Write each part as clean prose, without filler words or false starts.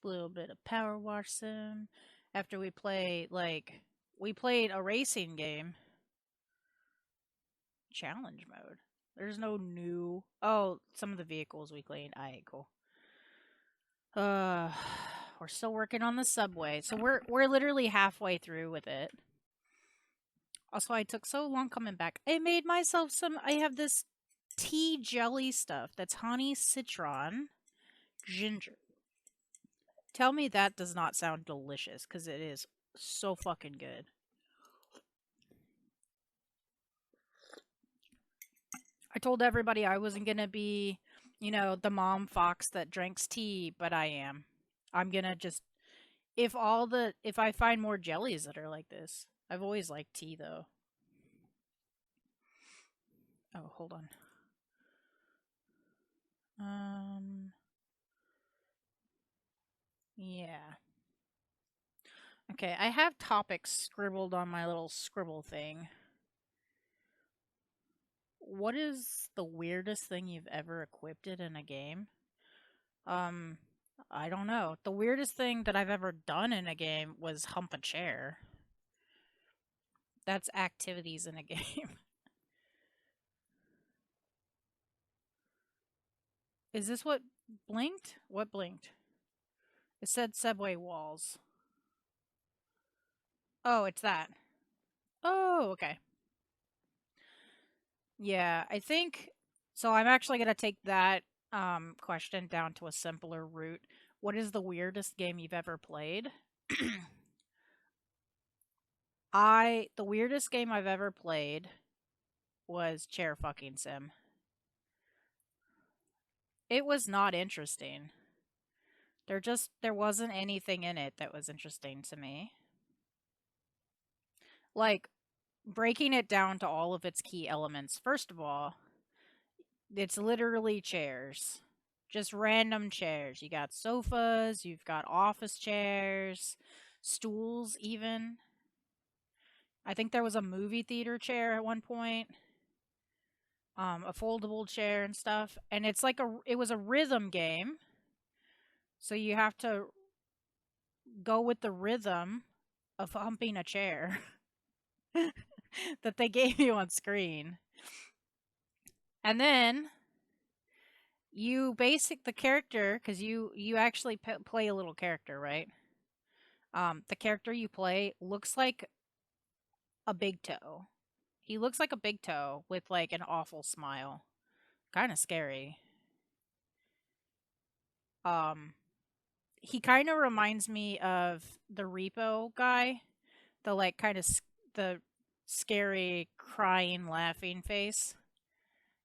A little bit of PowerWash Sim. After we play, like, we played a racing game. Challenge mode. There's no new. Oh, some of the vehicles we cleaned. Alright, cool. Uh, we're still working on the subway, so we're literally halfway through with it. Also, I took so long coming back. I made myself some. I have this tea jelly stuff that's honey, citron, ginger. Tell me that does not sound delicious, because it is so fucking good. I told everybody I wasn't gonna be, you know, the mom fox that drinks tea, but I am. I'm gonna just if I find more jellies that are like this. I've always liked tea though. Oh, hold on. Yeah. Okay, I have topics scribbled on my little scribble thing. What is the weirdest thing you've ever equipped it in a game? Um, I don't know. The weirdest thing that I've ever done in a game was hump a chair. That's activities in a game. Is this what blinked? What blinked? It said subway walls. Oh, it's that. Oh, okay. Yeah, I think so. I'm actually going to take that question down to a simpler route. What is the weirdest game you've ever played? The weirdest game I've ever played was Chair Fucking Sim. It was not interesting. There wasn't anything in it that was interesting to me. Like breaking it down to all of its key elements. First of all, it's literally chairs. Just random chairs. You got sofas, you've got office chairs, stools even. I think there was a movie theater chair at one point. A foldable chair and stuff. And it was a rhythm game. So you have to go with the rhythm of humping a chair that they gave you on screen. And then the character, because you actually play a little character, right? The character you play looks like a big toe. He looks like a big toe with like an awful smile. Kind of scary. Um, he kind of reminds me of the repo guy, the like kind of the scary crying laughing face.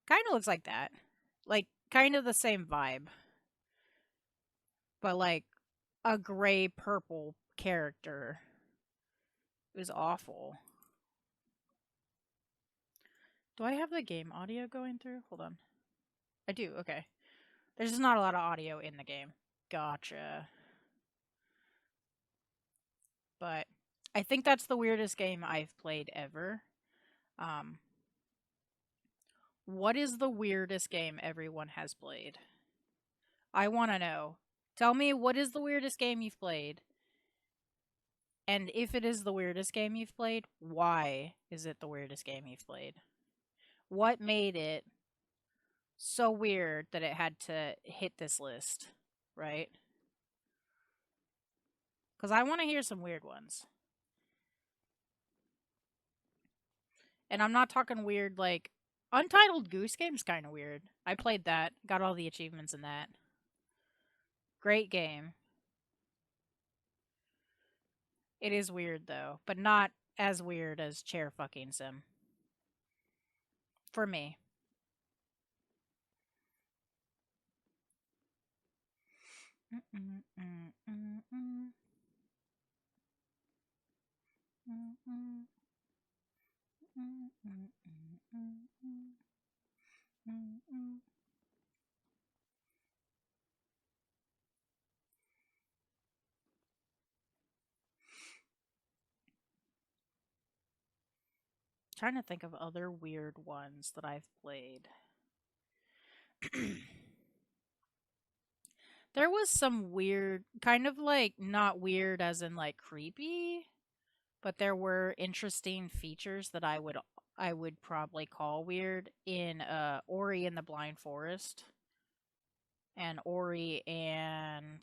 Kind of looks like that. Like kind of the same vibe. But like a gray purple character. It was awful. Do I have the game audio going through? Hold on. I do, okay. There's just not a lot of audio in the game. Gotcha. But I think that's the weirdest game I've played ever. Um, what is the weirdest game everyone has played? I want to know. Tell me what is the weirdest game you've played? And if it is the weirdest game you've played, why is it the weirdest game you've played? What made it so weird that it had to hit this list, right? Because I want to hear some weird ones. And I'm not talking weird like Untitled Goose Game's kind of weird. I played that, got all the achievements in that. Great game. It is weird though, but not as weird as Chair Fucking Sim. For me. Trying to think of other weird ones that I've played. There was some weird, kind of like not weird as in like creepy, but there were interesting features that I would probably call weird in Ori and the Blind Forest and Ori and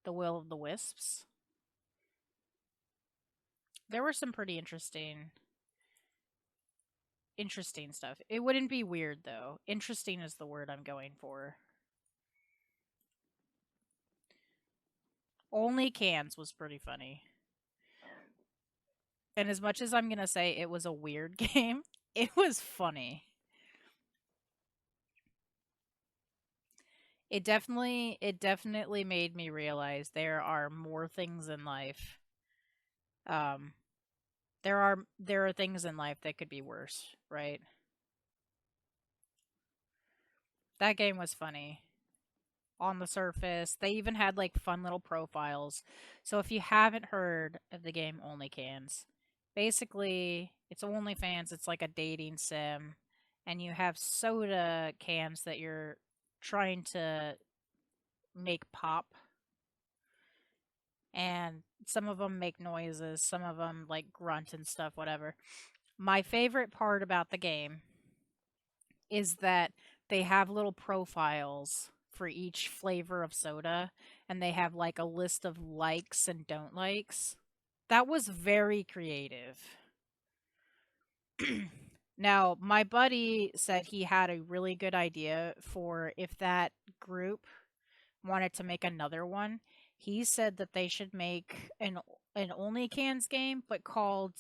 the Will of the Wisps. There were some pretty interesting stuff. It wouldn't be weird though. Interesting is the word I'm going for. Only cans was pretty funny. And as much as I'm going to say it was a weird game, it was funny. It definitely made me realize there are more things in life. Um there are things in life that could be worse, right? That game was funny on the surface. They even had like fun little profiles. So if you haven't heard of the game Only Cans, basically it's OnlyFans, it's like a dating sim and you have soda cans that you're trying to make pop and some of them make noises, some of them like grunt and stuff, whatever. My favorite part about the game is that they have little profiles for each flavor of soda and they have like a list of likes and don't likes. That was very creative. Now, my buddy said he had a really good idea for if that group wanted to make another one. He said that they should make an only cans game, but call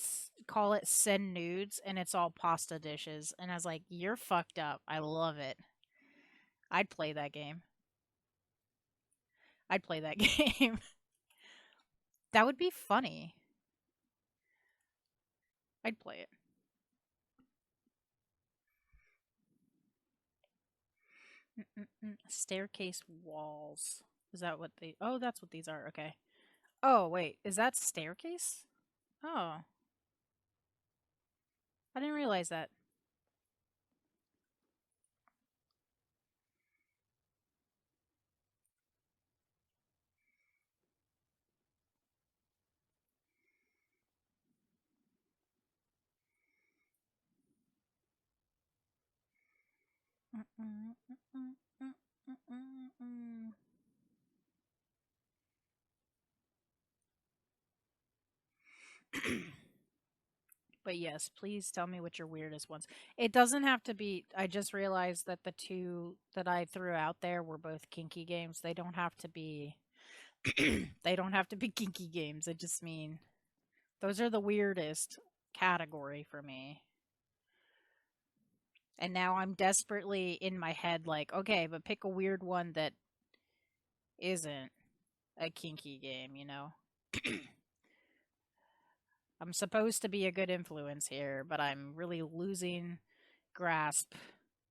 it Send Nudes, and it's all pasta dishes. And I was like, "You're fucked up. I love it. I'd play that game. I'd play that game. That would be funny. I'd play it." Staircase walls. Is that what they? Oh, that's what these are. Okay. Oh, wait. Is that staircase? Oh, I didn't realize that. But yes, please tell me what your weirdest ones. It doesn't have to be. I just realized that the two that I threw out there were both kinky games. They don't have to be. They don't have to be kinky games. I just mean those are the weirdest category for me. And now I'm desperately in my head like, okay, but pick a weird one that isn't a kinky game, you know? I'm supposed to be a good influence here, but I'm really losing grasp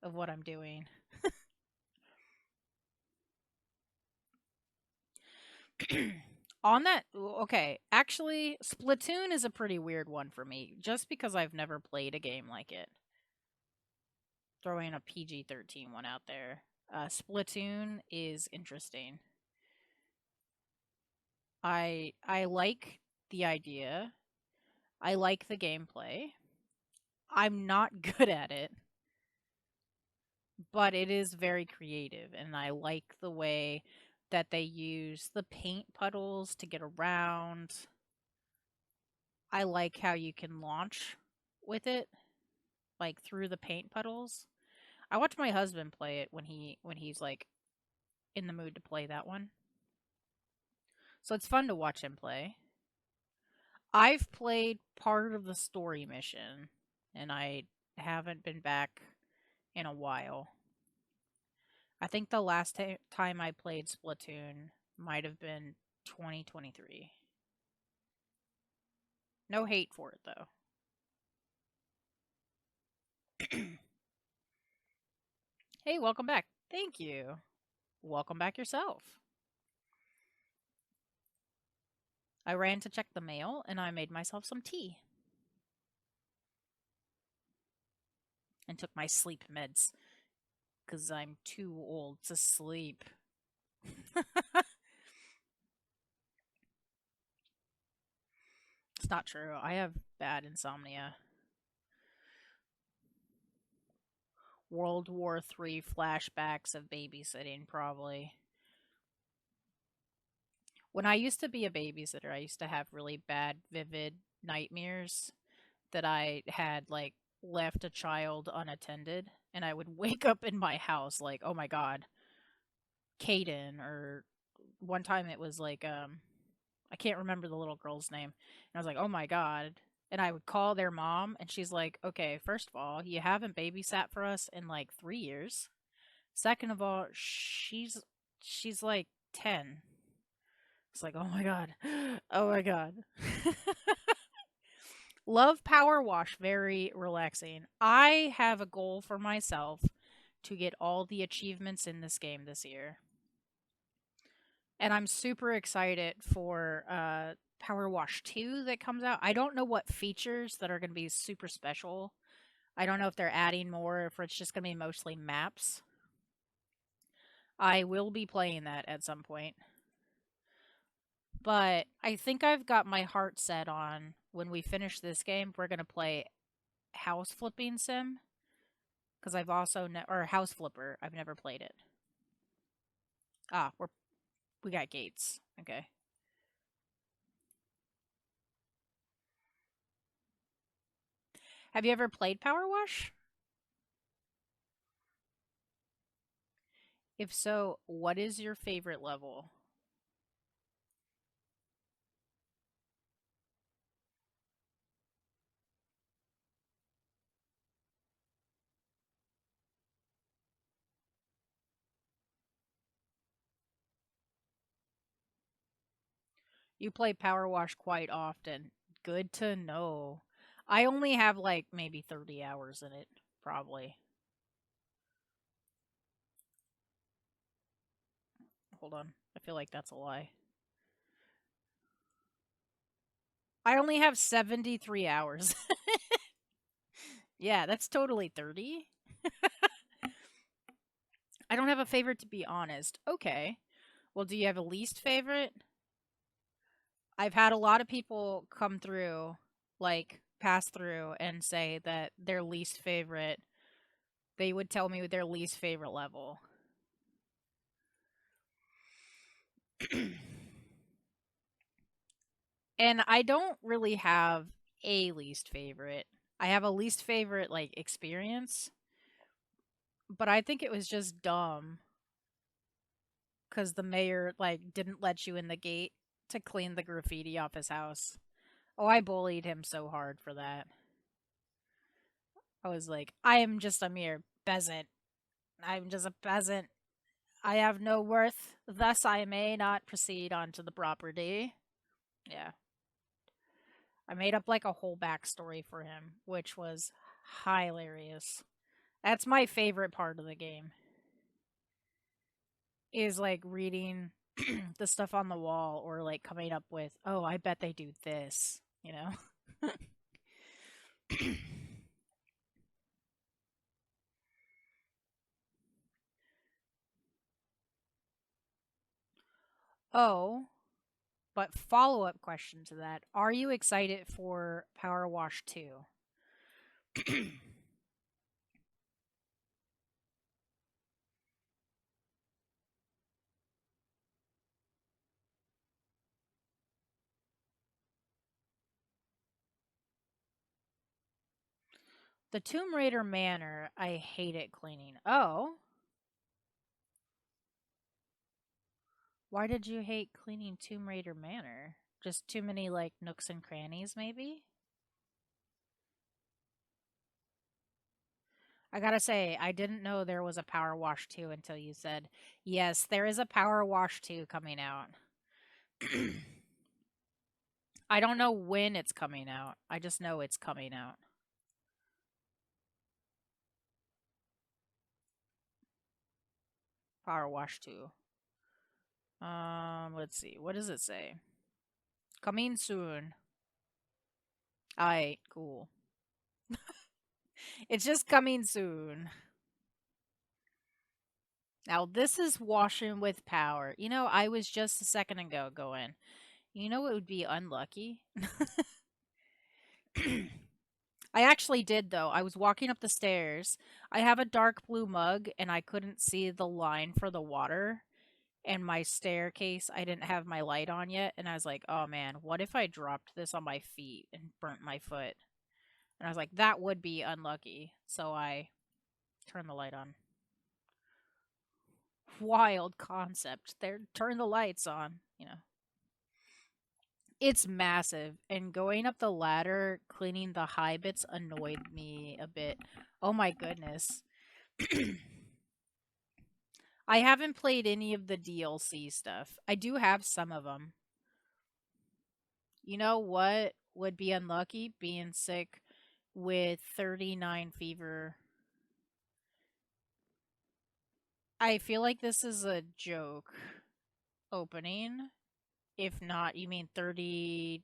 of what I'm doing. On that, okay, actually, Splatoon is a pretty weird one for me, just because I've never played a game like it. Throwing a PG-13 one out there. Splatoon is interesting. I like the idea. I like the gameplay. I'm not good at it, but it is very creative, and I like the way that they use the paint puddles to get around. I like how you can launch with it, like through the paint puddles. I watch my husband play it when he's like in the mood to play that one. So it's fun to watch him play. I've played part of the story mission, and I haven't been back in a while. I think the last time I played Splatoon might have been 2023. No hate for it though. Hey, welcome back. Thank you. Welcome back yourself. I ran to check the mail and I made myself some tea and took my sleep meds because I'm too old to sleep. It's not true. I have bad insomnia. World War III flashbacks of babysitting, probably. When I used to be a babysitter, I used to have really bad, vivid nightmares that I had, like, left a child unattended, and I would wake up in my house like, oh my god, Caden, or one time it was like, I can't remember the little girl's name. And I was like, oh my god. And I would call their mom, and she's like, okay, first of all, you haven't babysat for us in like 3 years. Second of all, she's like 10. It's like, oh my god. Oh my god. Love Power Wash, very relaxing. I have a goal for myself to get all the achievements in this game this year. And I'm super excited for Power Wash 2 that comes out. I don't know what features that are going to be super special. I don't know if they're adding more, or if it's just going to be mostly maps. I will be playing that at some point. But I think I've got my heart set on when we finish this game, we're going to play House Flipping Sim. Because I've also, or House Flipper. I've never played it. Ah, we got gates. Okay. Have you ever played Power Wash? If so, what is your favorite level? You play Power Wash quite often. Good to know. I only have like maybe 30 hours in it, probably. Hold on. I feel like that's a lie. I only have 73 hours. Yeah, that's totally 30. I don't have a favorite, to be honest. Okay. Well, do you have a least favorite? I've had a lot of people come through, like pass through, and say that their least favorite, they would tell me their least favorite level. And I don't really have a least favorite. I have a least favorite, like, experience, but I think it was just dumb because the mayor, like, didn't let you in the gate to clean the graffiti off his house. Oh, I bullied him so hard for that. I was like, I am just a mere peasant. I'm just a peasant. I have no worth, thus I may not proceed onto the property. Yeah. I made up like a whole backstory for him, which was hilarious. That's my favorite part of the game. Is like reading the stuff on the wall, or like coming up with, oh, I bet they do this, you know? Oh, but follow up question to that. Are you excited for Power Wash 2? The Tomb Raider Manor, I hate it cleaning. Oh, why did you hate cleaning Tomb Raider Manor? Just too many like nooks and crannies, maybe? I gotta say, I didn't know there was a Power Wash 2 until you said, yes, there is a Power Wash 2 coming out. I don't know when it's coming out. I just know it's coming out. Power Wash 2. Let's see. What does it say? Coming soon. Alright, cool. It's just coming soon. Now, this is washing with power. You know, I was just a second ago going, you know what would be unlucky? I actually did, though. I was walking up the stairs. I have a dark blue mug, and I couldn't see the line for the water. And my staircase, I didn't have my light on yet. And I was like, oh man, what if I dropped this on my feet and burnt my foot? And I was like, that would be unlucky. So I turned the light on. Wild concept. There, turn the lights on, you know. It's massive, and going up the ladder, cleaning the high bits annoyed me a bit. Oh my goodness. I haven't played any of the DLC stuff. I do have some of them. You know what would be unlucky? Being sick with 39 fever. I feel like this is a joke opening. If not, you mean 39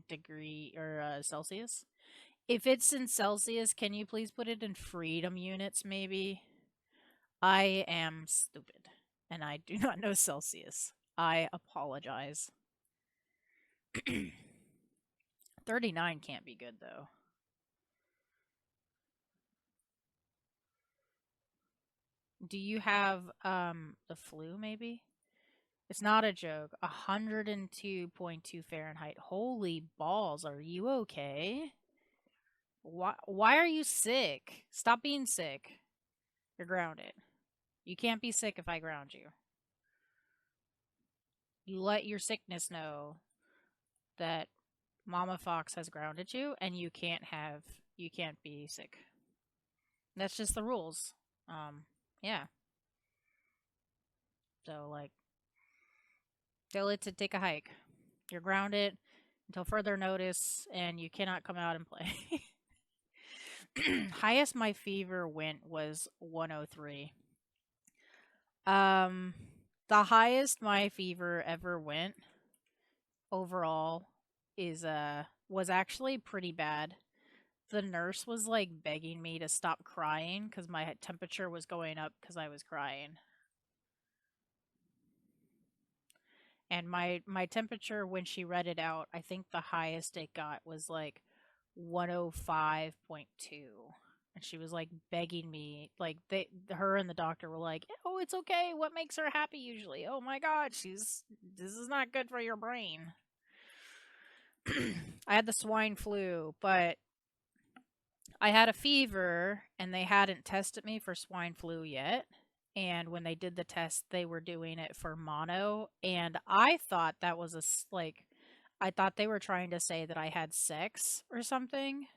degree or Celsius? If it's in Celsius, can you please put it in freedom units maybe? I am stupid and I do not know Celsius. I apologize. 39 can't be good though. Do you have the flu maybe? It's not a joke. 102.2 Fahrenheit. Holy balls, are you okay? Why are you sick? Stop being sick. You're grounded. You can't be sick if I ground you. You let your sickness know that Mama Fox has grounded you and you can't be sick. That's just the rules. Yeah. So like tell it to take a hike. You're grounded until further notice and you cannot come out and play. Highest my fever went was 103. Um the highest my fever ever went overall is was actually pretty bad. The nurse was like begging me to stop crying cuz my temperature was going up cuz I was crying. And my temperature when she read it out, I think the highest it got was like 105.2. And she was like begging me, like her and the doctor were like, "Oh, it's okay. What makes her happy usually? Oh my god, this is not good for your brain." I had the swine flu, but I had a fever and they hadn't tested me for swine flu yet. And when they did the test, they were doing it for mono. And I thought that was like, I thought they were trying to say that I had sex or something.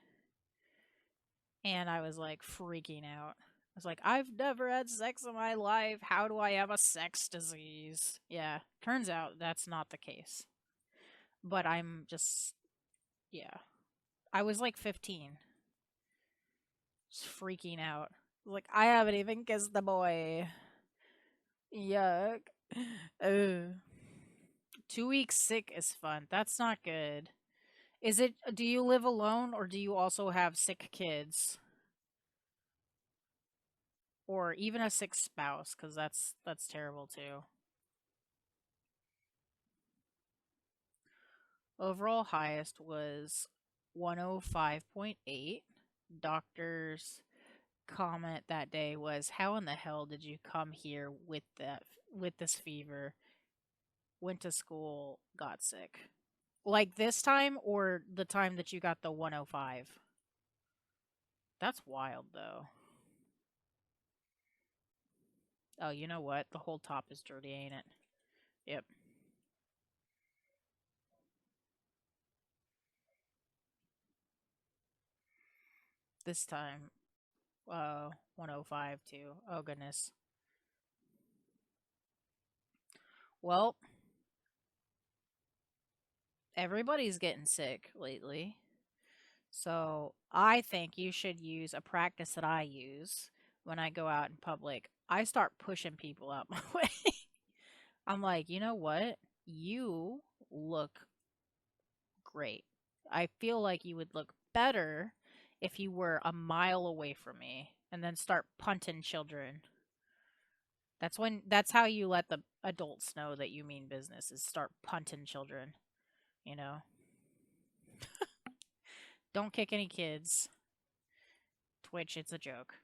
And I was like freaking out. I was like, I've never had sex in my life. How do I have a sex disease? Yeah, turns out that's not the case. But I'm just, yeah. I was like 15. Just freaking out. Like, I haven't even kissed the boy. Yuck. Ugh. 2 weeks sick is fun. That's not good. Is it, do you live alone or do you also have sick kids? Or even a sick spouse? Because that's terrible too. Overall highest was 105.8. Doctor's comment that day was, "How in the hell did you come here with this fever? Went to school, got sick." Like this time or the time that you got the 105? That's wild though. Oh, you know what? The whole top is dirty, ain't it? Yep. This time 105 too. Oh goodness. Well, everybody's getting sick lately. So, I think you should use a practice that I use when I go out in public. I start pushing people out my way. I'm like, "You know what? You look great. I feel like you would look better if you were a mile away from me," and then start punting children. That's how you let the adults know that you mean business is start punting children, you know. Don't kick any kids. Twitch, it's a joke.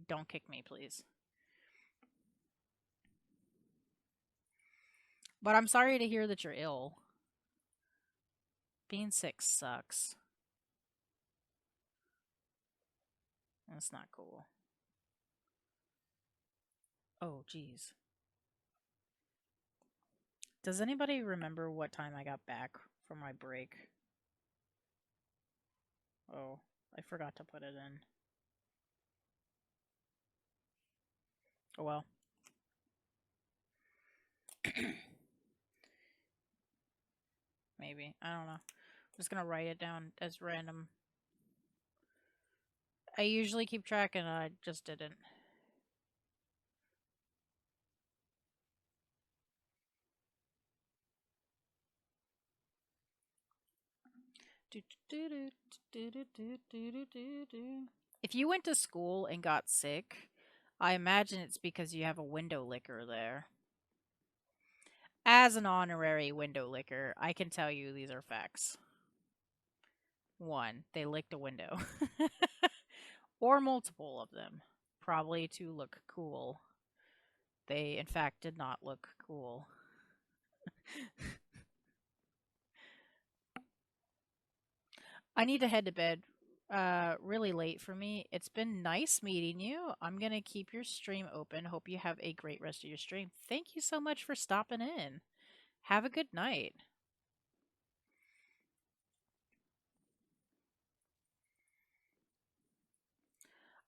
Don't kick me, please. But I'm sorry to hear that you're ill. Being sick sucks. That's not cool. Oh, geez. Does anybody remember what time I got back from my break? Oh, I forgot to put it in. Oh well. Maybe. I don't know. I'm just gonna write it down as random. I usually keep track and I just didn't. If you went to school and got sick, I imagine it's because you have a window licker there. As an honorary window licker, I can tell you these are facts. One, they licked a window. Or multiple of them. Probably to look cool. They, in fact, did not look cool. I need to head to bed really late for me. It's been nice meeting you. I'm going to keep your stream open. Hope you have a great rest of your stream. Thank you so much for stopping in. Have a good night.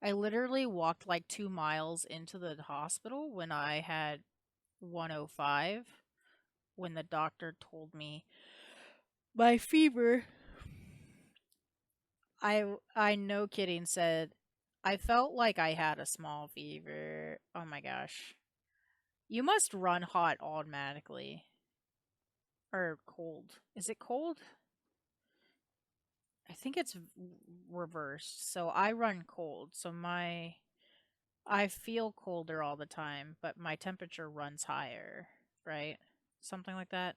I literally walked like 2 miles into the hospital when I had 105 when the doctor told me my fever. I no kidding said I felt like I had a small fever. Oh my gosh. You must run hot automatically. Or cold. Is it cold? I think it's reversed. So I run cold. So I feel colder all the time, but my temperature runs higher, right? Something like that.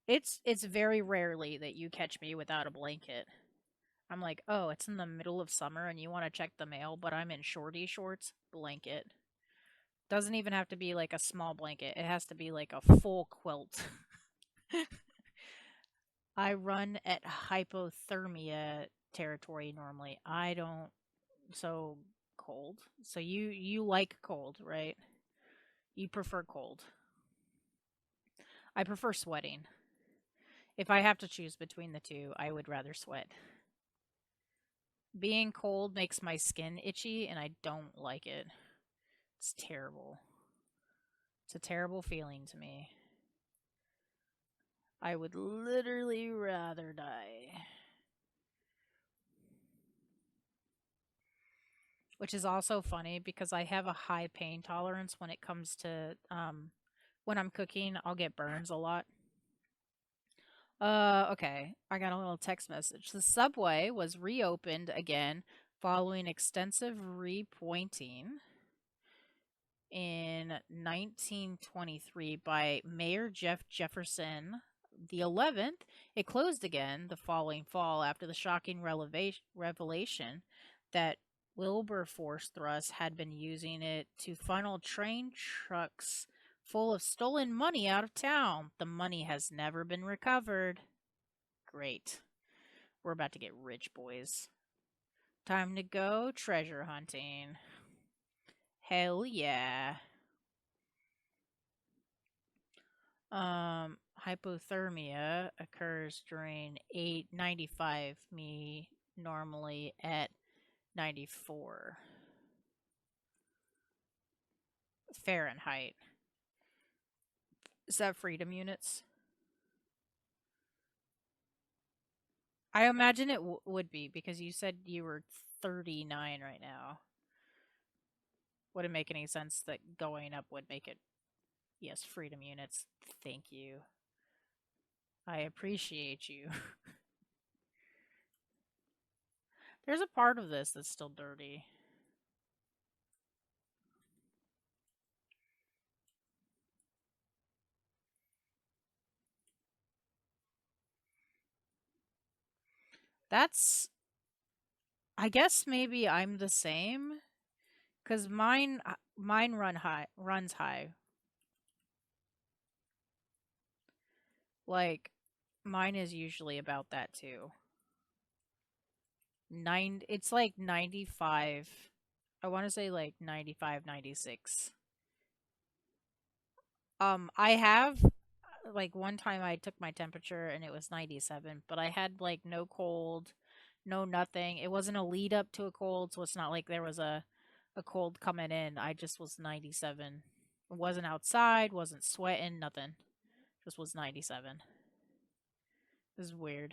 It's very rarely that you catch me without a blanket. I'm like, "Oh, it's in the middle of summer and you want to check the mail, but I'm in shorty shorts." Blanket. Doesn't even have to be like a small blanket. It has to be like a full quilt. I run at hypothermia territory normally. I don't so cold. So you like cold, right? You prefer cold. I prefer sweating. If I have to choose between the two, I would rather sweat. Being cold makes my skin itchy and I don't like it. It's terrible. It's a terrible feeling to me. I would literally rather die. Which is also funny because I have a high pain tolerance when it comes to when I'm cooking, I'll get burns a lot. Okay. I got a little text message. The subway was reopened again following extensive repointing in 1923 by Mayor Jeff Jefferson the 11th. It closed again the following fall after the shocking revelation that Wilberforce Thrust had been using it to funnel train trucks full of stolen money out of town. The money has never been recovered. Great. We're about to get rich, boys. Time to go treasure hunting. Hell yeah. Hypothermia occurs during 895 me normally at 94 Fahrenheit. Is that freedom units? I imagine it would be because you said you were 39 right now. Wouldn't make any sense that going up would make it. Yes, freedom units. Thank you. I appreciate you. There's a part of this that's still dirty. That's I guess maybe I'm the same cuz mine runs high. Like mine is usually about that too. It's like 95. I want to say like 95, 96. I have like one time I took my temperature and it was 97, but I had like no cold, no nothing. It wasn't a lead up to a cold, so it's not like there was a cold coming in. I just was 97. It wasn't outside, wasn't sweating, nothing. Just was 97. This is weird.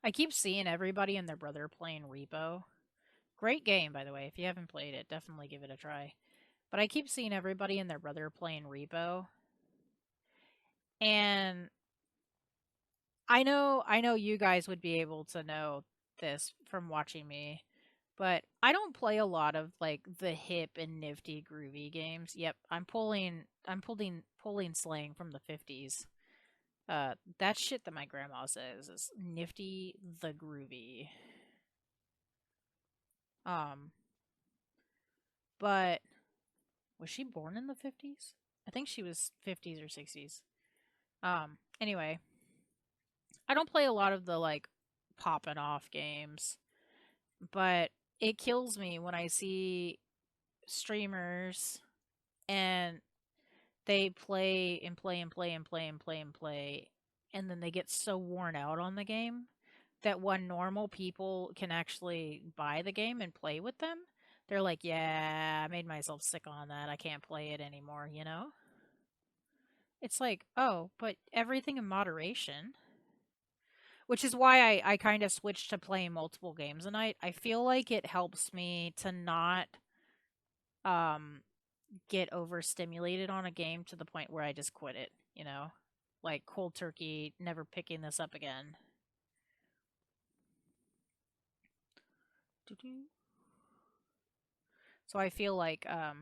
I keep seeing everybody and their brother playing Repo. Great game, by the way. If you haven't played it, definitely give it a try. But I keep seeing everybody and their brother playing Repo. And I know you guys would be able to know this from watching me, but I don't play a lot of like the hip and nifty groovy games. Yep, I'm pulling slang from the 50s. That shit that my grandma says is nifty the groovy. Um, but was she born in the 50s? I think she was 50s or 60s. Anyway, I don't play a lot of the like popping off games, but it kills me when I see streamers and they play and play and play and play and play and play, and then they get so worn out on the game that when normal people can actually buy the game and play with them, they're like, yeah, I made myself sick on that. I can't play it anymore, you know? It's like, oh, but everything in moderation. Which is why I kind of switched to playing multiple games a night. I feel like it helps me to not um get overstimulated on a game to the point where I just quit it, you know? Like cold turkey, never picking this up again. So I feel like I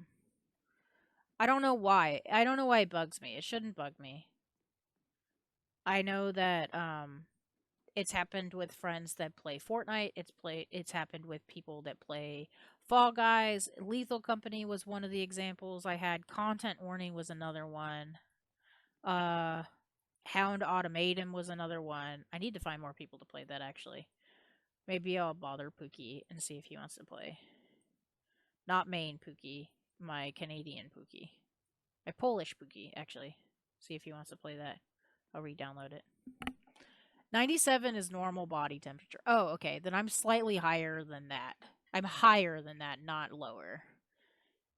don't know why. I don't know why it bugs me. It shouldn't bug me. I know that it's happened with friends that play Fortnite. It's happened with people that play Fall Guys. Lethal Company was one of the examples I had. Content Warning was another one. Uh Hound Automaton was another one. I need to find more people to play that actually. Maybe I'll bother Pookie and see if he wants to play. Not main Pookie, my Canadian Pookie. My Polish Pookie, actually. See if he wants to play that. I'll re-download it. 97 is normal body temperature. Oh, okay. Then I'm slightly higher than that. I'm higher than that, not lower.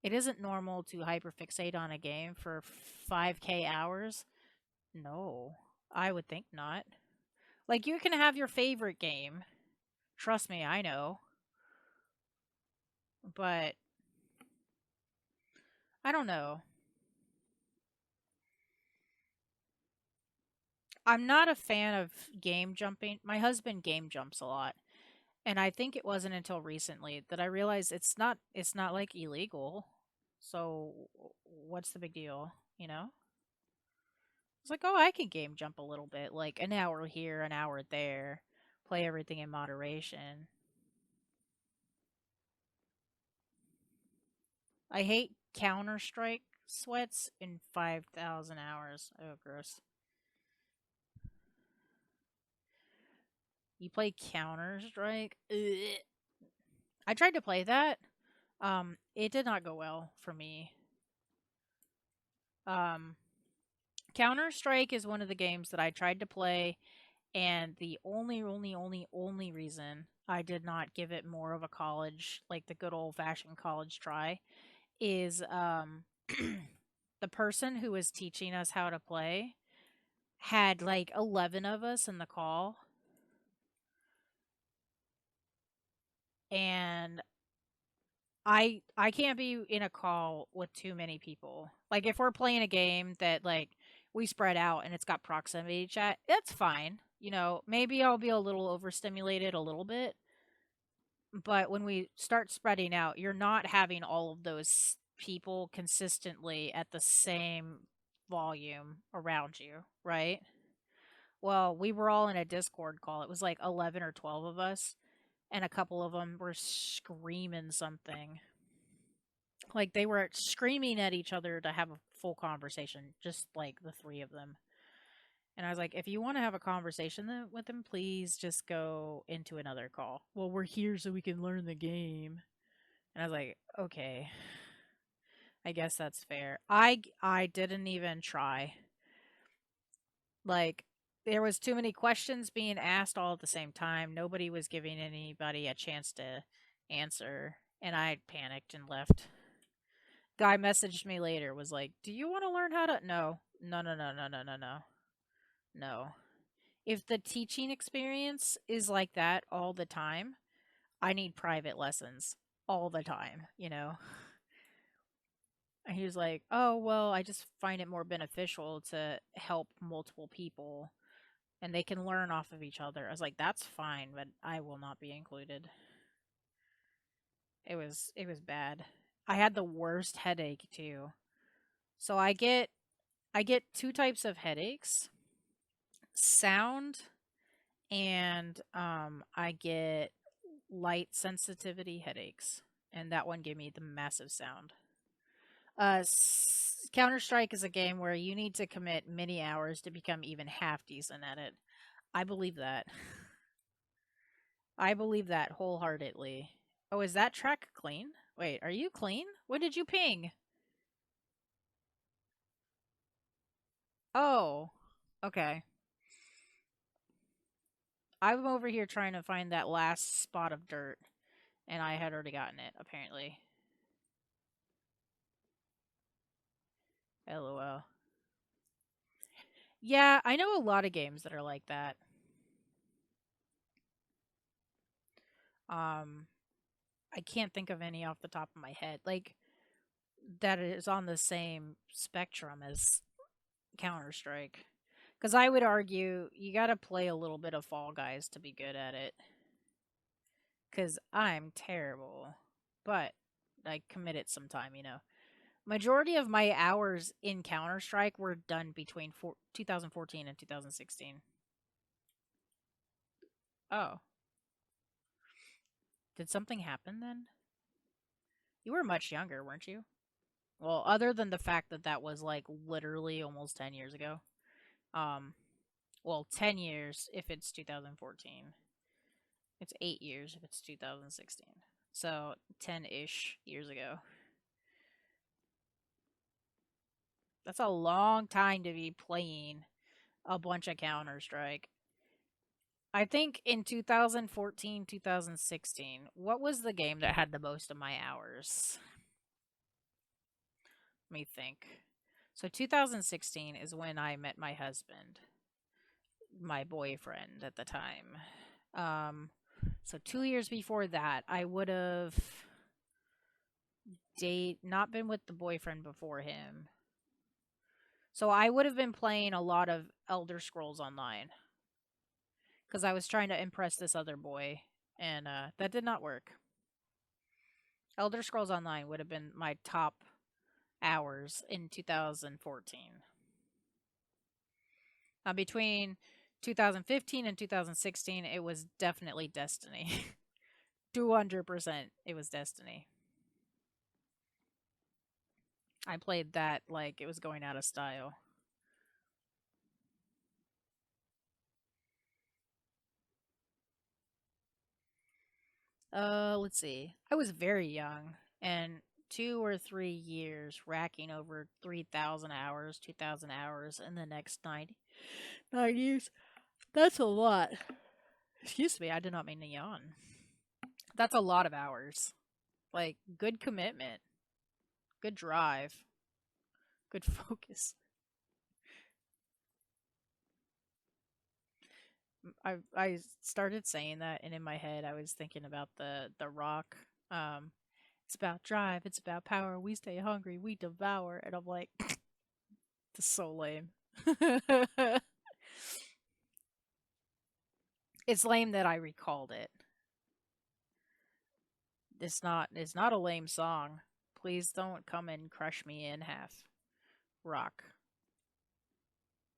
It isn't normal to hyperfixate on a game for 5k hours. No, I would think not. Like, you can have your favorite game. Trust me, I know. But, I don't know. I'm not a fan of game jumping. My husband game jumps a lot. And I think it wasn't until recently that I realized it's not like illegal. So what's the big deal, you know? It's like, "Oh, I can game jump a little bit, like an hour here, an hour there, play everything in moderation." I hate Counter-Strike sweats in 5,000 hours. Oh, gross. You play Counter-Strike? Ugh. I tried to play that. It did not go well for me. Um, Counter Strike is one of the games that I tried to play, and the only reason I did not give it more of a college, like the good old fashioned college try, is the person who was teaching us how to play had like 11 of us in the call, and I can't be in a call with too many people. Like if we're playing a game that like we spread out and it's got proximity chat, that's fine. You know, maybe I'll be a little overstimulated a little bit, but when we start spreading out, you're not having all of those people consistently at the same volume around you, right? Well, we were all in a Discord call. It was like 11 or 12 of us, and a couple of them were screaming something. Like they were screaming at each other to have a full conversation, just like the three of them. And I was like, if you want to have a conversation with them, please just go into another call. Well, we're here so we can learn the game. And I was like, okay, I guess that's fair. I didn't even try. Like there was too many questions being asked all at the same time. Nobody was giving anybody a chance to answer, and I panicked and left. Guy messaged me later, was like, "Do you want to learn how to?" No, no, no, no, no, no, no, no, no. If the teaching experience is like that all the time, I need private lessons all the time. And he was like, "Oh well, I just find it more beneficial to help multiple people." And they can learn off of each other. I was like, that's fine, but I will not be included. It was bad. I had the worst headache too. So I get two types of headaches. Sound and I get light sensitivity headaches. And that one gave me the massive sound. Counter Strike is a game where you need to commit many hours to become even half decent at it. I believe that. I believe that wholeheartedly. Oh, is that track clean? Wait, are you clean? When did you ping? Oh, okay. I'm over here trying to find that last spot of dirt, and I had already gotten it, apparently. LOL. Yeah, I know a lot of games that are like that. Um, I can't think of any off the top of my head. Like, that is on the same spectrum as Counter Strike. Because I would argue you got to play a little bit of Fall Guys to be good at it. Because I'm terrible. But I committed some time. Majority of my hours in Counter Strike were done between 2014 and 2016. Oh, did something happen then? You were much younger, weren't you? Well, other than the fact that that was like literally almost 10 years ago. Um, well, 10 years if it's 2014. It's 8 years if it's 2016. So 10-ish years ago. That's a long time to be playing a bunch of Counter Strike. I think in 2014, 2016, what was the game that had the most of my hours? Let me think. So 2016 is when I met my husband, my boyfriend at the time. Um, so 2 years before that, I would have not been with the boyfriend before him. So I would have been playing a lot of Elder Scrolls Online because I was trying to impress this other boy, and that did not work. Elder Scrolls Online would have been my top hours in 2014. Between 2015 and 2016, it was definitely Destiny. 200% it was Destiny. I played that like it was going out of style. Let's see. I was very young, and 2 or 3 years racking over 3,000 hours, 2,000 hours in the next 9 years. That's a lot. Excuse me, I did not mean to yawn. That's a lot of hours. Like, good commitment, good drive, good focus. I started saying that, and in my head, I was thinking about the Rock. Um, it's about drive. It's about power. We stay hungry. We devour. And I'm like, this is so lame. It's lame that I recalled it. It's not. It's not a lame song. Please don't come and crush me in half. Rock.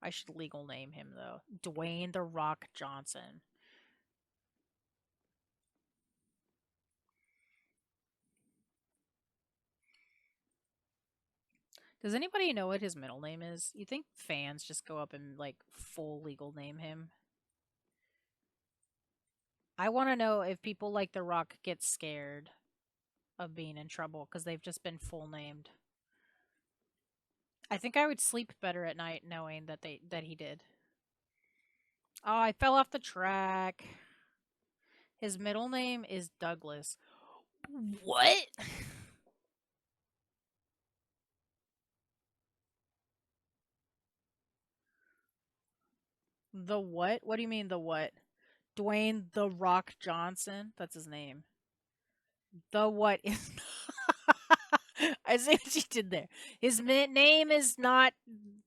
I should legal name him, though. Dwayne The Rock Johnson. Does anybody know what his middle name is? You think fans just go up and, like, full legal name him? I want to know if people like The Rock get scared of being in trouble because they've just been full named. I think I would sleep better at night knowing that he did. Oh, I fell off the track. His middle name is Douglas. What? The what? What do you mean the what? Dwayne The Rock Johnson? That's his name. The what is I see what you did there. His name is not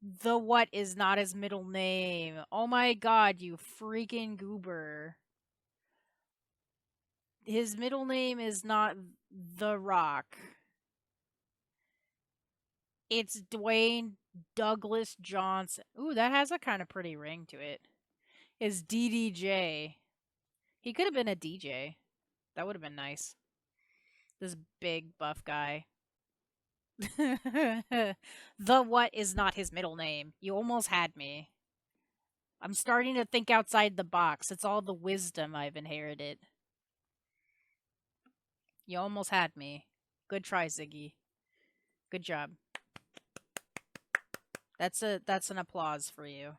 the what is not his middle name. Oh my god, you freaking goober. His middle name is not The Rock. It's Dwayne Douglas Johnson. Ooh, that has a kind of pretty ring to it. Is DDJ. He could have been a DJ. That would have been nice. This big buff guy. The what is not his middle name. You almost had me. I'm starting to think outside the box. It's all the wisdom I've inherited. You almost had me. Good try, Ziggy. Good job. That's an applause for you.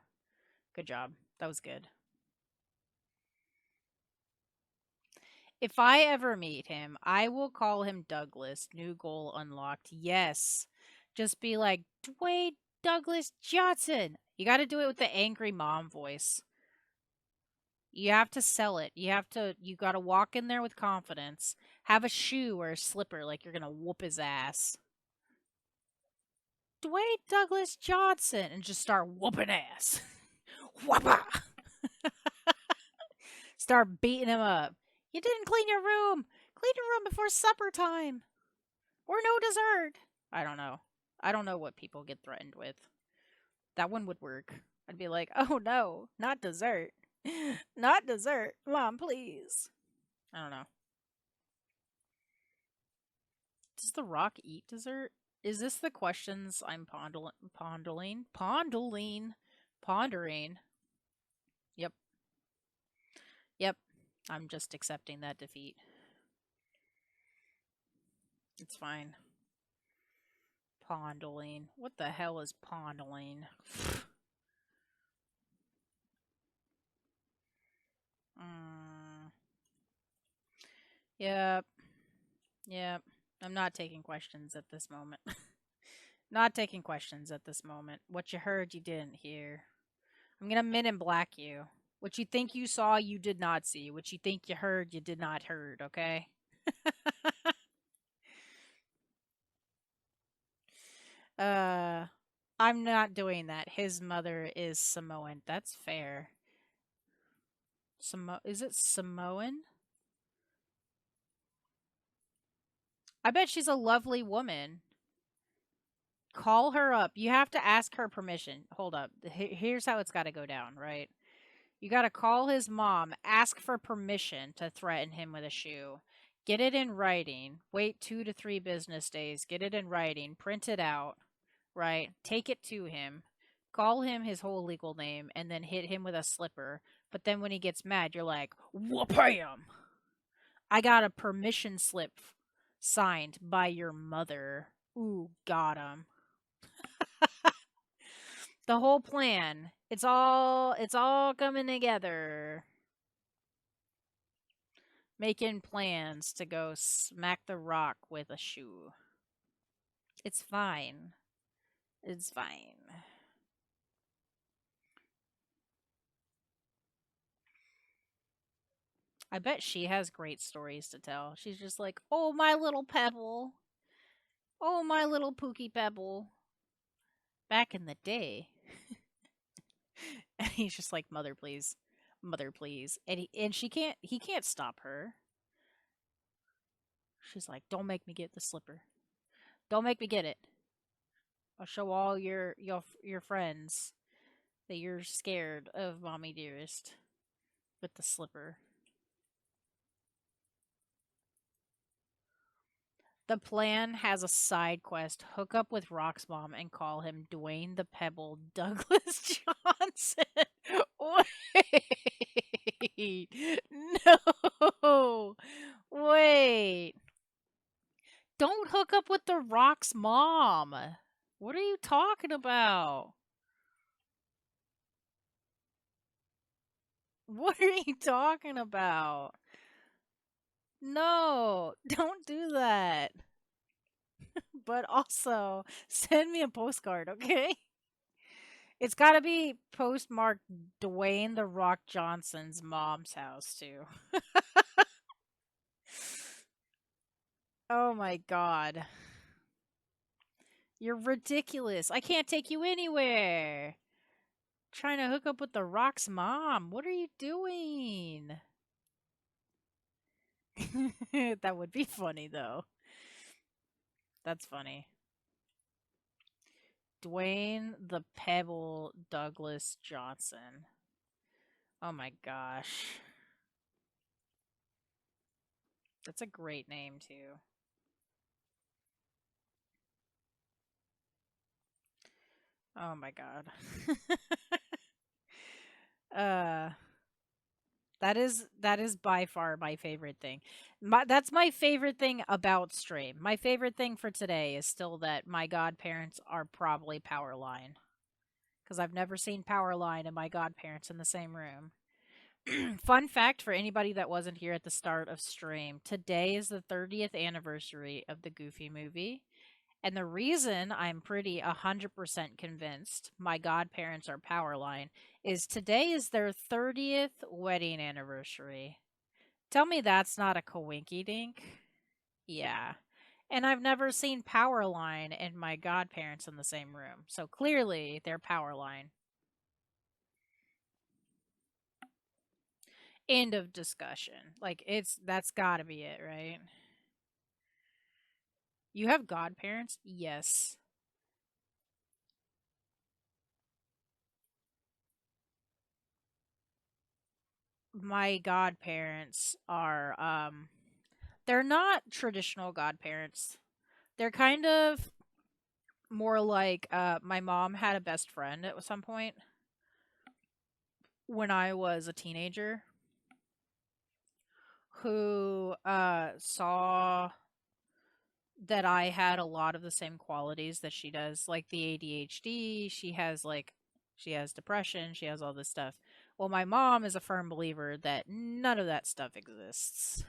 Good job. That was good. If I ever meet him, I will call him Douglas. New goal unlocked. Yes. Just be like, Dwayne Douglas Johnson. You got to do it with the angry mom voice. You have to sell it. You got to walk in there with confidence. Have a shoe or a slipper like you're going to whoop his ass. Dwayne Douglas Johnson. And just start whooping ass. Whoppa! Start beating him up. You didn't clean your room. Clean your room before supper time. Or no dessert. I don't know. I don't know what people get threatened with. That one would work. I'd be like, oh no, not dessert. Not dessert. Mom, please. I don't know. Does The Rock eat dessert? Is this the questions I'm pondering? Pondering. Yep. Yep. I'm just accepting that defeat. It's fine. Pondling. What the hell is pondling? Yep. Yep. I'm not taking questions at this moment. Not taking questions at this moment. What you heard, you didn't hear. I'm gonna men in black you. What you think you saw, you did not see. What you think you heard, you did not heard, okay? uh, I'm not doing that. His mother is Samoan. That's fair. Is it Samoan? I bet she's a lovely woman. Call her up. You have to ask her permission. Hold up. Here's how it's got to go down, right? You got to call his mom, ask for permission to threaten him with a shoe. Get it in writing. Wait 2 to 3 business days. Get it in writing. Print it out, right? Take it to him. Call him his whole legal name and then hit him with a slipper. But then when he gets mad, you're like, whoop-am! I got a permission slip signed by your mother. Ooh, got him. The whole plan. It's all coming together. Making plans to go smack the rock with a shoe. It's fine. It's fine. I bet she has great stories to tell. She's just like, oh, my little pebble. Oh, my little Pookie Pebble. Back in the day. And he's just like, mother, please. Mother, please. And he can't stop her. She's like, don't make me get the slipper. Don't make me get it. I'll show all your friends that you're scared of Mommy Dearest with the slipper. The plan has a side quest: hook up with Rock's mom and call him Dwayne the Pebble Douglas Johnson. Wait. No. Wait. Don't hook up with the Rock's mom. What are you talking about? What are you talking about? No, don't do that. But also, send me a postcard, okay? It's got to be postmarked Dwayne the Rock Johnson's mom's house too. Oh my god. You're ridiculous. I can't take you anywhere. Trying to hook up with the Rock's mom. What are you doing? That would be funny though. That's funny. Dwayne the Pebble Douglas Johnson. Oh my gosh. That's a great name too. Oh my god. uh that is by far my favorite thing. That's my favorite thing about stream. My favorite thing for today is still that my godparents are probably Powerline because I've never seen Powerline and my godparents in the same room. Fun fact for anybody that wasn't here at the start of stream, today is the 30th anniversary of the Goofy movie. And the reason I'm pretty 100% convinced my godparents are Powerline is today is their 30th wedding anniversary. Tell me that's not a coinky dink. Yeah. And I've never seen Powerline and my godparents in the same room. So clearly they're Powerline. End of discussion. Like that's got to be it, right? You have godparents? Yes. My godparents are they're not traditional godparents. They're kind of more like my mom had a best friend at some point when I was a teenager who saw that I had a lot of the same qualities that she does, like the ADHD. She has depression, she has all this stuff. Well, my mom is a firm believer that none of that stuff exists.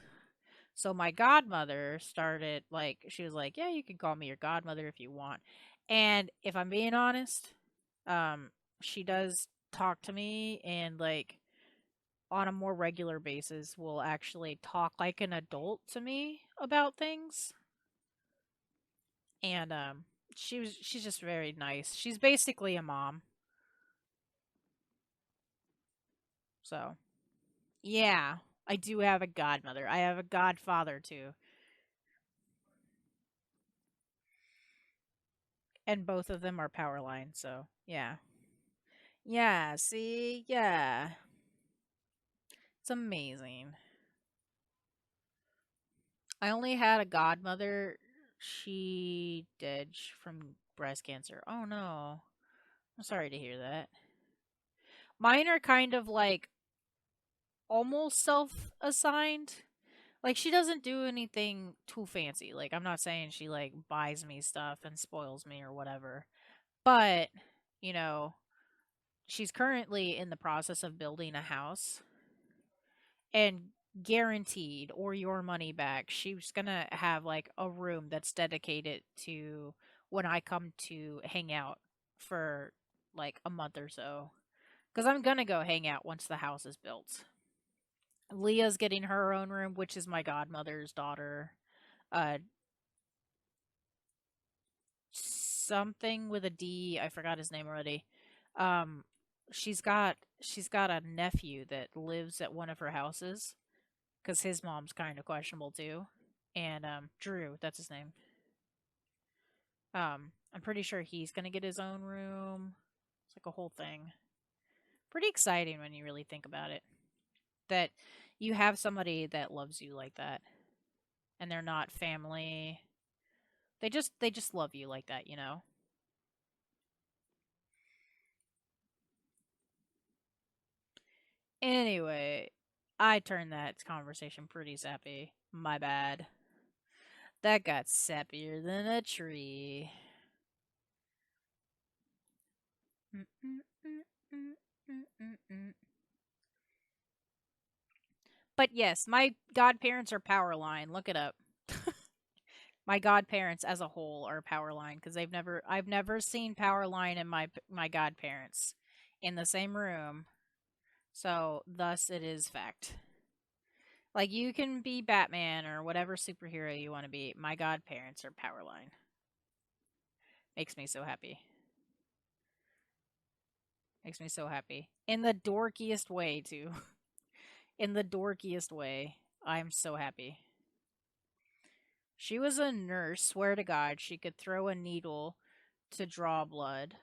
So my godmother started she was like, "Yeah, you can call me your godmother if you want." And if I'm being honest, she does talk to me and on a more regular basis will actually talk like an adult to me about things. And she's just very nice. She's basically a mom. So, yeah, I do have a godmother. I have a godfather too. And both of them are power line, so yeah. Yeah, see? Yeah. It's amazing. I only had a godmother. She died from breast cancer. Oh no. I'm sorry to hear that. Mine are kind of almost self assigned. Like she doesn't do anything too fancy. Like I'm not saying she buys me stuff and spoils me or whatever. But, you know, she's currently in the process of building a house and guaranteed or your money back she's gonna have a room that's dedicated to when I come to hang out for a month or so because I'm gonna go hang out once the house is built. Leah's getting her own room, which is my godmother's daughter. uh Something with a D, I forgot his name already. um she's got a nephew that lives at one of her houses because his mom's kind of questionable too. And Drew, that's his name. I'm pretty sure he's gonna get his own room. It's like a whole thing. Pretty exciting when you really think about it. That you have somebody that loves you like that, and they're not family. They just love you like that, you know. Anyway, I turned that conversation pretty sappy. My bad. That got sappier than a tree. Mm, mm, mm, mm, mm, mm, mm. But yes, my godparents are Powerline. Look it up. My godparents as a whole are Powerline because I've never seen Powerline and my godparents in the same room. So thus it is fact. Like you can be Batman or whatever superhero you want to be. My godparents are Powerline. Makes me so happy. Makes me so happy. In the dorkiest way too. In the dorkiest way. I'm so happy. She was a nurse, swear to God, she could throw a needle to draw blood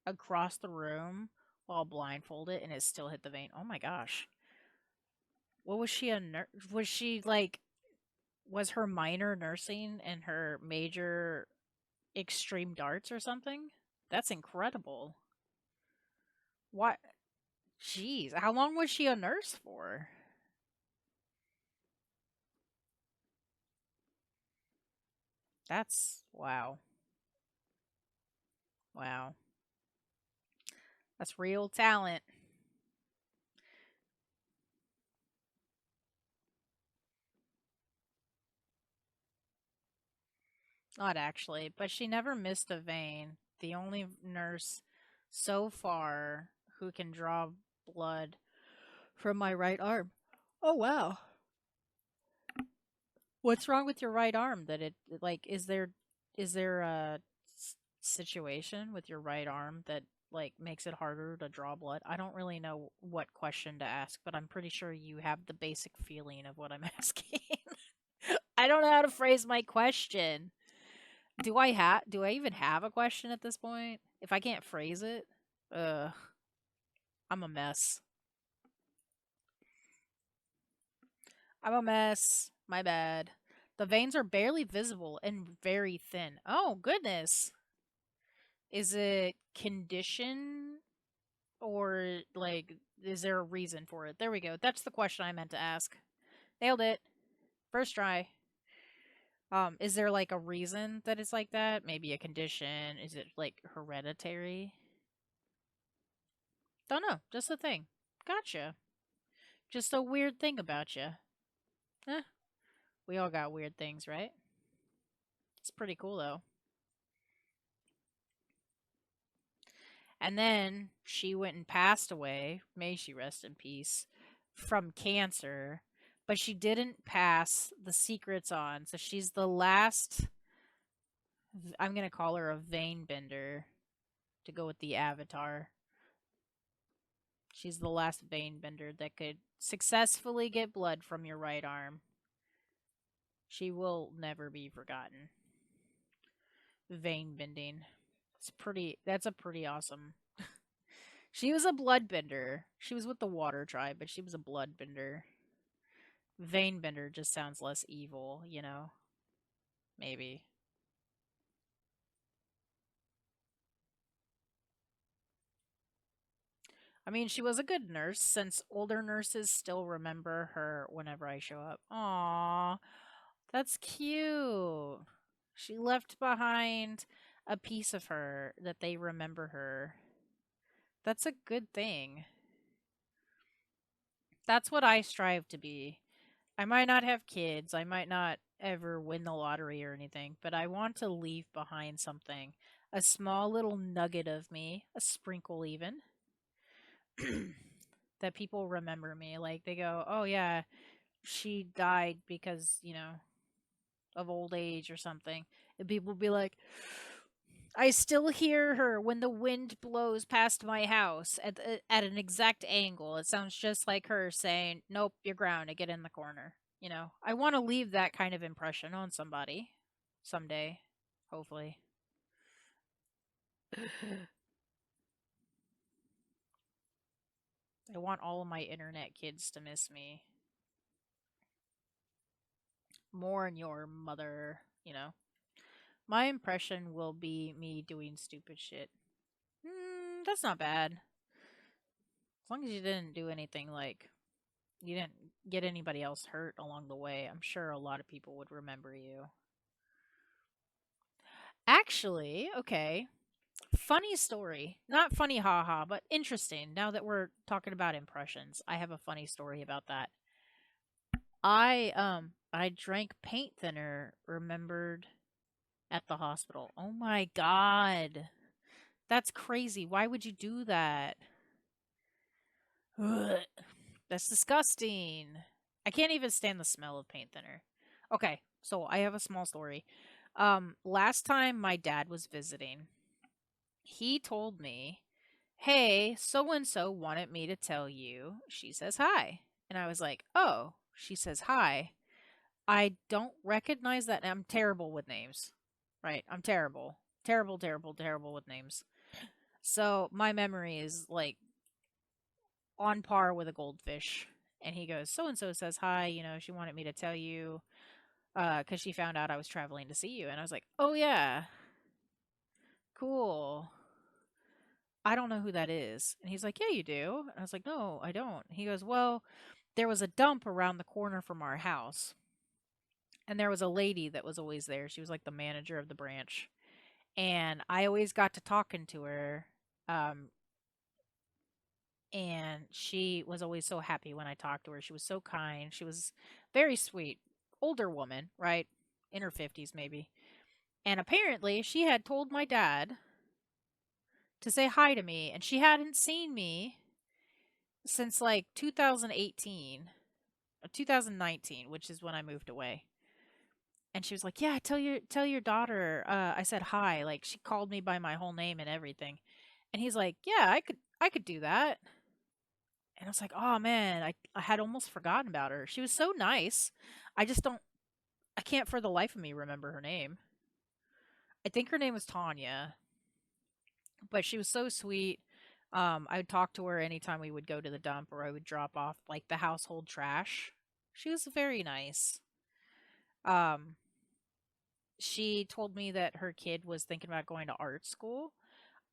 across the room while blindfolded and it still hit the vein. Oh my gosh. What was she a nurse? Was she like, was her minor nursing and her major extreme darts or something? That's incredible. What? Jeez. How long was she a nurse for? That's, wow. Wow. That's real talent. Not actually, but she never missed a vein. The only nurse so far who can draw blood from my right arm. Oh wow. What's wrong with your right arm that it like is there a situation with your right arm that like makes it harder to draw blood? I don't really know what question to ask, but I'm pretty sure you have the basic feeling of what I'm asking. I don't know how to phrase my question. Do I even have a question at this point? If I can't phrase it, uh I'm a mess. I'm a mess. My bad. The veins are barely visible and very thin. Oh, goodness. Is it condition or like is there a reason for it? There we go. That's the question I meant to ask. Nailed it. First try. Is there like a reason that it's like that? Maybe a condition? Is it like hereditary? Don't know. Just a thing. Gotcha. Just a weird thing about you. Eh, we all got weird things, right? It's pretty cool though. And then she went and passed away, may she rest in peace, from cancer. But she didn't pass the secrets on. So she's the last, I'm going to call her a vein bender to go with the avatar. She's the last vein bender that could successfully get blood from your right arm. She will never be forgotten. Vein bending. That's a pretty awesome. She was a bloodbender. She was with the water tribe, but she was a bloodbender. Veinebender just sounds less evil, you know? Maybe. I mean, she was a good nurse since older nurses still remember her whenever I show up. Aww, that's cute. She left behind a piece of her that they remember her. That's a good thing. That's what I strive to be. I might not have kids, I might not ever win the lottery or anything, but I want to leave behind something. A small little nugget of me, a sprinkle even, that people remember me. Like they go, "Oh yeah, she died because, of old age or something." And people be like, "I still hear her when the wind blows past my house at an exact angle. It sounds just like her saying, 'Nope, you're grounded. Get in the corner.'" I want to leave that kind of impression on somebody someday, hopefully. I want all of my internet kids to miss me. More than your mother, you know. My impression will be me doing stupid shit. That's not bad. As long as you didn't do anything like you didn't get anybody else hurt along the way, I'm sure a lot of people would remember you. Actually, okay. Funny story. Not funny haha, but interesting. Now that we're talking about impressions, I have a funny story about that. I drank paint thinner, remembered at the hospital. Oh my god. That's crazy. Why would you do that? Ugh, that's disgusting. I can't even stand the smell of paint thinner. Okay, so I have a small story. Last time my dad was visiting, he told me, "Hey, so and so wanted me to tell you she says hi." And I was like, "Oh, she says hi." I don't recognize that. I'm terrible with names. Right? I'm terrible. Terrible, terrible, terrible with names. So my memory is like on par with a goldfish. And he goes, "So and so says hi, she wanted me to tell you cuz she found out I was traveling to see you." And I was like, "Oh yeah. Cool. I don't know who that is." And he's like, "Yeah, you do." And I was like, "No, I don't." He goes, "Well, there was a dump around the corner from our house, and there was a lady that was always there. She was like the manager of the branch, and I always got to talking to her. Um, and she was always so happy when I talked to her. She was so kind. She was very sweet, older woman, right, in her 50s maybe. And apparently, she had told my dad to say hi to me, and she hadn't seen me since like 2018 or 2019, which is when I moved away. And she was like, "Yeah, tell your daughter I said hi." Like she called me by my whole name and everything. And he's like, "Yeah, I could do that." And I was like, "Oh man, I had almost forgotten about her. She was so nice. I just don't I can't for the life of me remember her name. I think her name was Tanya, but she was so sweet. I would talk to her anytime we would go to the dump or I would drop off like the household trash. She was very nice. Um, she told me that her kid was thinking about going to art school.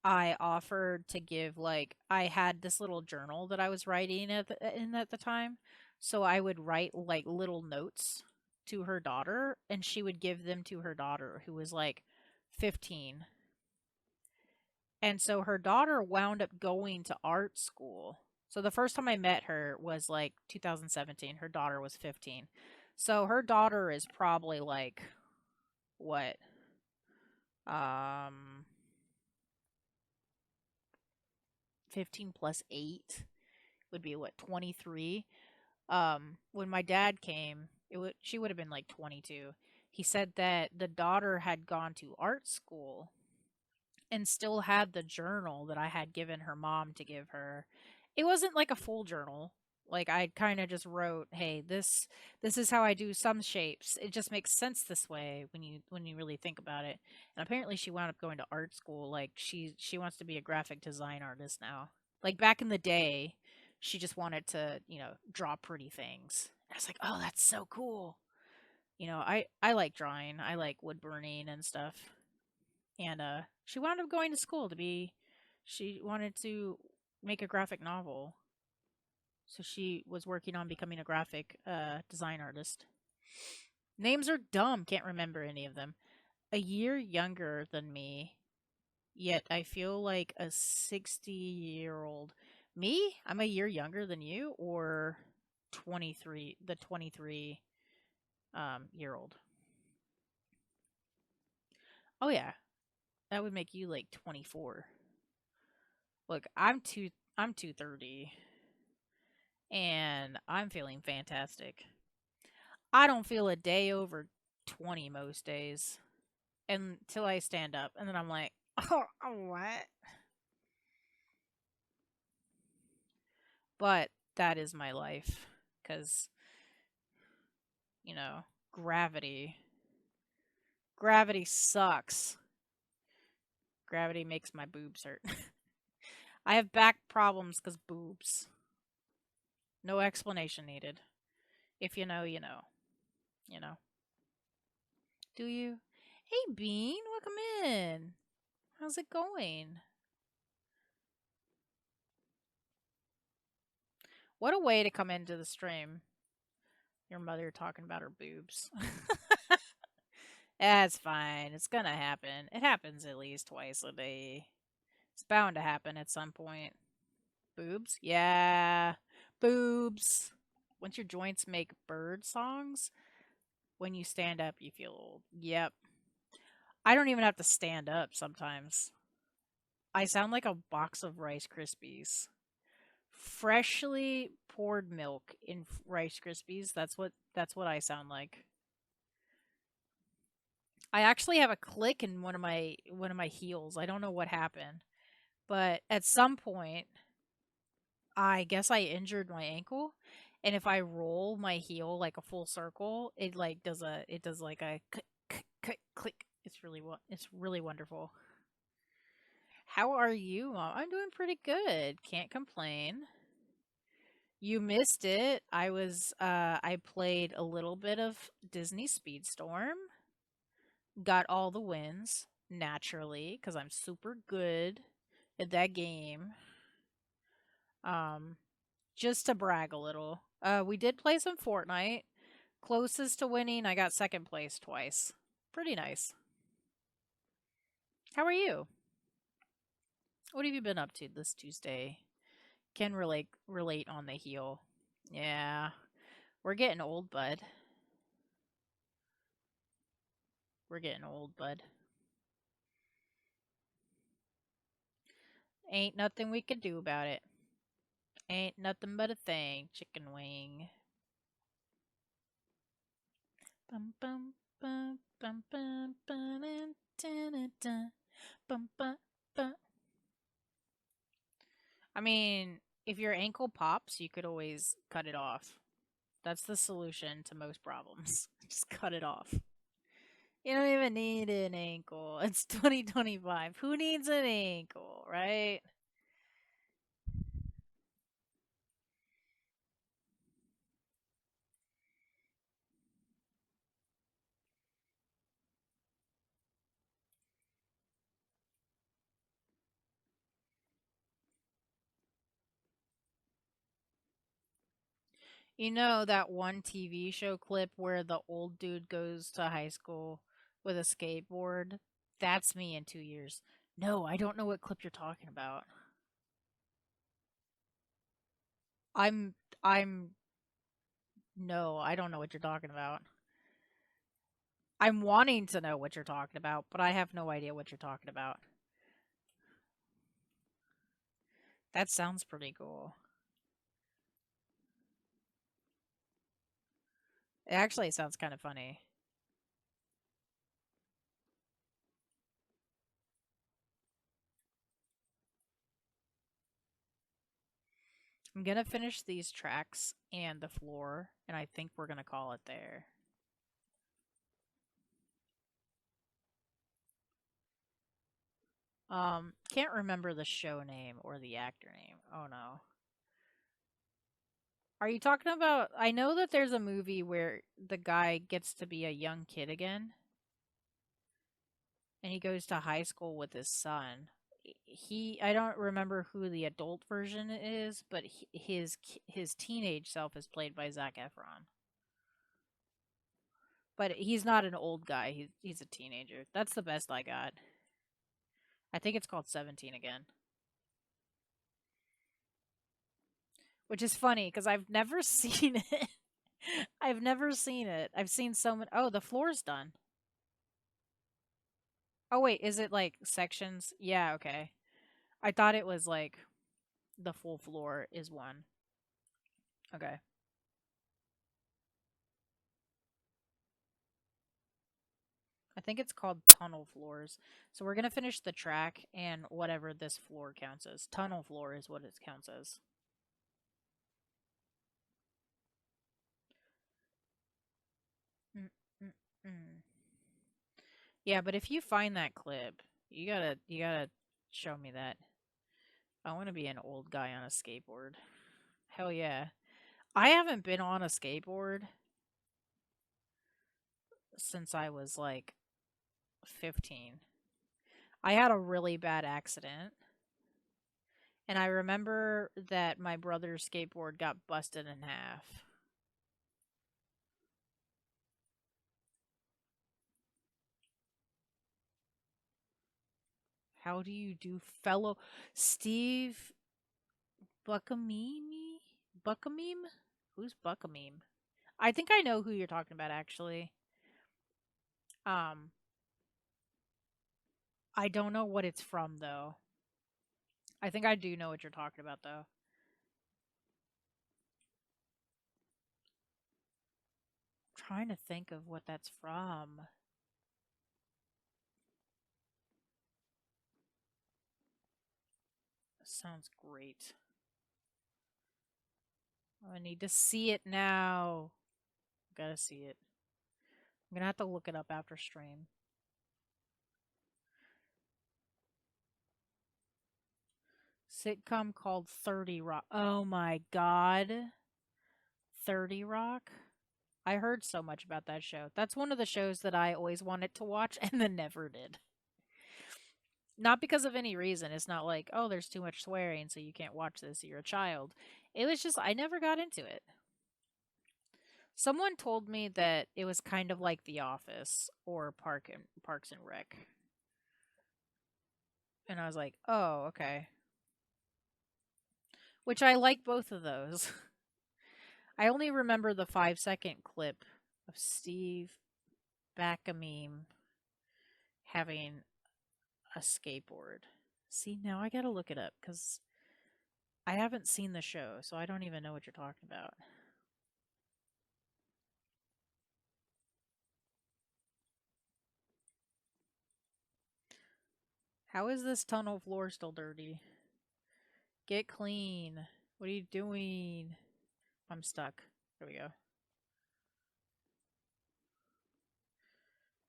I offered to give like I had this little journal that I was writing at the time. So I would write like little notes to her daughter and she would give them to her daughter who was like 15. And so her daughter wound up going to art school. So the first time I met her was like 2017. Her daughter was 15. So her daughter is probably like what? Um 15 plus 8 would be what, 23. When my dad came, she would have been like 22. He said that the daughter had gone to art school and still had the journal that I had given her mom to give her. It wasn't like a full journal. Like I kind of just wrote, "Hey, this is how I do some shapes. It just makes sense this way when you really think about it." And apparently she wound up going to art school. Like she wants to be a graphic design artist now. Like back in the day, she just wanted to, draw pretty things. And I was like, "Oh, that's so cool." I like drawing. I like wood burning and stuff. And she wound up going to school to be she wanted to make a graphic novel. So she was working on becoming a graphic design artist. Names are dumb, can't remember any of them. A year younger than me, yet I feel like a 60-year-old. Me? I'm a year younger than you or 23, the 23 year old. Oh yeah, that would make you like 24. Look, I'm 230 and I'm feeling fantastic. I don't feel a day over 20 most days until I stand up and then I'm like, "Oh, what?" But that is my life cuz, you know, gravity gravity sucks. Gravity makes my boobs hurt. I have back problems because boobs. No explanation needed. If you know, you know. You know. Do you? Hey, Bean, welcome in. How's it going? What a way to come into the stream. Your mother talking about her boobs. That's fine. It's gonna happen. It happens at least twice a day. It's bound to happen at some point. Boobs? Yeah. Boobs. Once your joints make bird songs, when you stand up, you feel old. Yep. I don't even have to stand up sometimes. I sound like a box of Rice Krispies. Freshly poured milk in Rice Krispies. That's what I sound like. I actually have a click in one of my heels. I don't know what happened, but at some point, I guess I injured my ankle, and if I roll my heel like a full circle, it does like a click click click click. It's really wonderful. How are you, Mom? I'm doing pretty good. Can't complain. You missed it. I played a little bit of Disney Speedstorm. Got all the wins naturally because I'm super good at that game. Um, just to brag a little. We did play some Fortnite. Closest to winning, I got second place twice. Pretty nice. How are you? What have you been up to this Tuesday? Can relate on the heel. Yeah, we're getting old, bud. We're getting old, bud. Ain't nothing we can do about it. Ain't nothing but a thing, chicken wing. Bum bum bum bum bum bum dun, dun, bum bum bum. I mean, if your ankle pops, you could always cut it off. That's the solution to most problems. Just cut it off. You don't even need an ankle. It's 2025. Who needs an ankle, right? You know that one TV show clip where the old dude goes to high school with a skateboard? That's me in 2 years. No, I don't know what clip you're talking about. I'm I'm no, I don't know what you're talking about. I'm wanting to know what you're talking about, but I have no idea what you're talking about. That sounds pretty cool. It actually sounds kind of funny. I'm gonna finish these tracks and the floor, and I think we're gonna call it there. Can't remember the show name or the actor name. Oh no. Are you talking about? I know that there's a movie where the guy gets to be a young kid again, and he goes to high school with his son. I don't remember who the adult version is, but his teenage self is played by Zac Efron. But he's not an old guy. He's a teenager. That's the best I got. I think it's called 17 again. Which is funny because I've never seen it. I've never seen it. I've seen so many. Oh, the floor's done. Oh, wait. Is it like sections? Yeah, okay. I thought it was like the full floor is one. Okay. I think it's called tunnel floors. So we're going to finish the track and whatever this floor counts as. Tunnel floor is what it counts as. Mm, mm, mm. Yeah, but if you find that clip, You gotta show me that. I want to be an old guy on a skateboard. Hell yeah. I haven't been on a skateboard since I was like 15. I had a really bad accident. And I remember that my brother's skateboard got busted in half. How do you do fellow Steve Buckameme? Buckameme? Who's Buckameme? I think I know who you're talking about actually. Um I don't know what it's from though. I think I do know what you're talking about though. I'm trying to think of what that's from. Sounds great. I need to see it now. Gotta see it. I'm gonna have to look it up after stream. Sitcom called 30 Rock. Oh my god. 30 Rock? I heard so much about that show. That's one of the shows that I always wanted to watch and then never did. Not because of any reason. It's not like, oh, there's too much swearing, so you can't watch this. You're a child. It was just, I never got into it. Someone told me that it was kind of like The Office or Parks and Rec. And I was like, oh, okay. Which I like both of those. I only remember the 5-second clip of Steve Backameme having a skateboard. See, now I gotta look it up because I haven't seen the show, so I don't even know what you're talking about. How is this tunnel floor still dirty? Get clean. What are you doing? I'm stuck. There we go.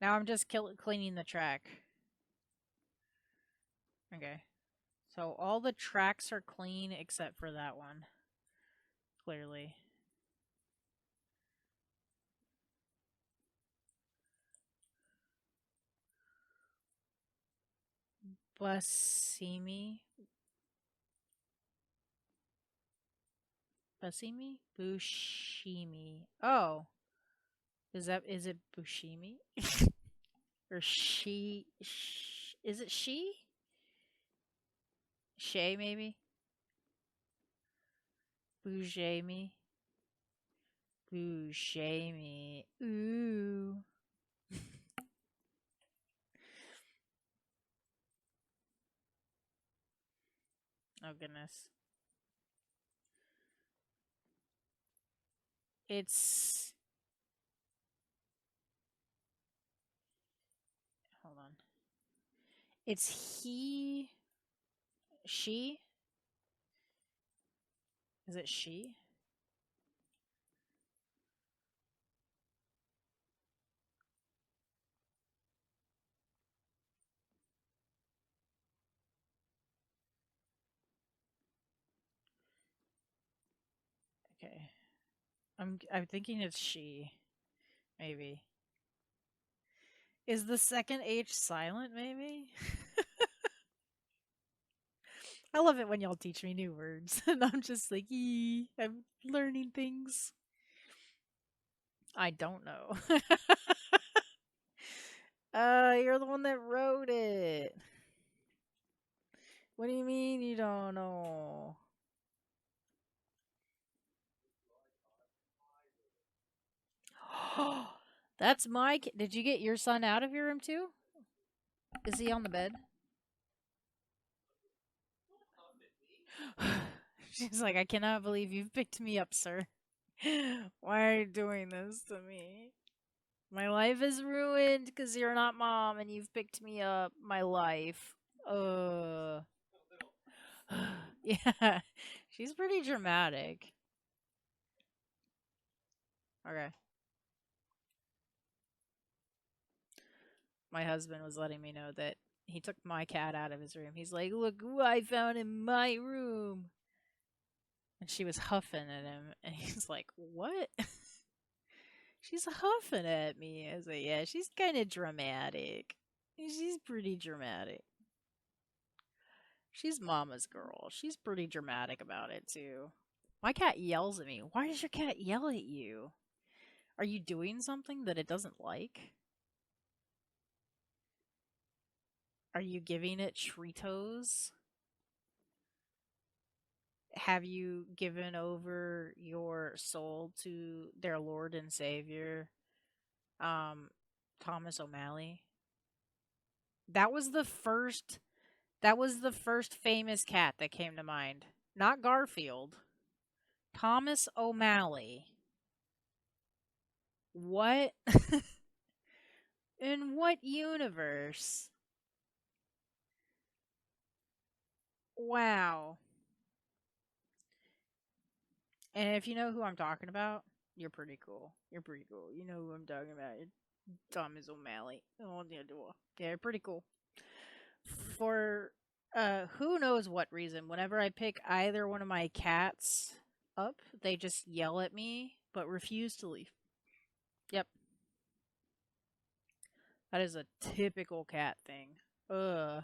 Now I'm just cleaning the track. Okay. So all the tracks are clean except for that one. Clearly. Busimi? Busimi? Bushimi. Oh. Is it Bushimi? Or is it she? Shay, maybe? Boujami? Boujami. Ooh. Oh, goodness. It's... Hold on. It's he... She? Is it she? Okay. I'm thinking it's she. Maybe. Is the second H silent, maybe? I love it when y'all teach me new words. And I'm just like, I'm learning things. I don't know. You're the one that wrote it. What do you mean you don't know? That's Mike. Did you get your son out of your room too? Is he on the bed? She's like, I cannot believe you've picked me up, sir. Why are you doing this to me? My life is ruined because you're not mom and you've picked me up. My life. Yeah. She's pretty dramatic. Okay. My husband was letting me know that He took my cat out of his room. He's like, "Look who I found in my room." And she was huffing at him, and he's like, "What?" She's huffing at me. I was like, "Yeah, she's kind of dramatic. She's pretty dramatic. She's mama's girl. She's pretty dramatic about it, too." My cat yells at me. Why does your cat yell at you? Are you doing something that it doesn't like? Are you giving it Cheetos? Have you given over your soul to their Lord and Savior, um, Thomas O'Malley? That was the first. That was the first famous cat that came to mind. Not Garfield. Thomas O'Malley. What? In what universe? Wow. And if you know who I'm talking about, you're pretty cool. You're pretty cool. You know who I'm talking about. Thomas O'Malley. Oh, yeah, yeah, pretty cool. For who knows what reason, whenever I pick either one of my cats up, they just yell at me but refuse to leave. Yep, that is a typical cat thing. Ugh.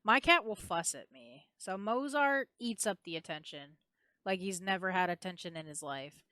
My cat will fuss at me. So Mozart eats up the attention like he's never had attention in his life.